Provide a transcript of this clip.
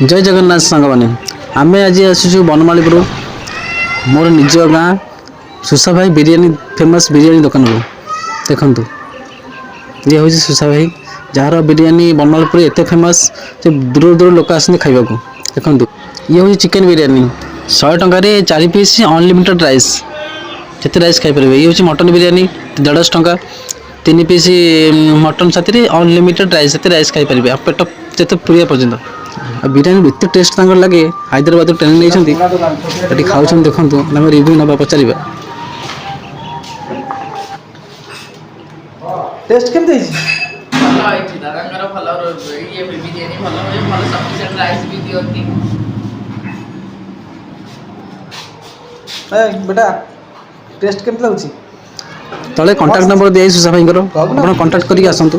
जय जगन्नाथ सांग मैंने आम आज आसु बनमालीपुर मोर निज गाँ सुसा भाई बिरियानी फेमस बिरियानी दुकान को देखु ये हूँ सुसा भाई जार बिरियानी बनमालीपुर एत फेमस जो दूर दूर लोक आसते खावा देखु ये हूँ चिकेन बिरियानी 100 टकर 4 पीस अनलिमिटेड राइस जिते राइस खाईपर ये हूँ मटन बिरियानी 150 टका 3 पीस मटन साथी अनलिमिटेड राइस ये राइस खाईपर आप पेट जिते पूरा पर्यटन बिरियानी एत टेस्ट लगे हैदराबाद ट्रेनिंग नहीं खाऊ देखते आम रिव्यू ना पचार टेस्ट केमती बेटा टेस्ट केमती लगुच तले कांटेक्ट नंबर दिए सुसा भाई आप कांटेक्ट करके आसतु।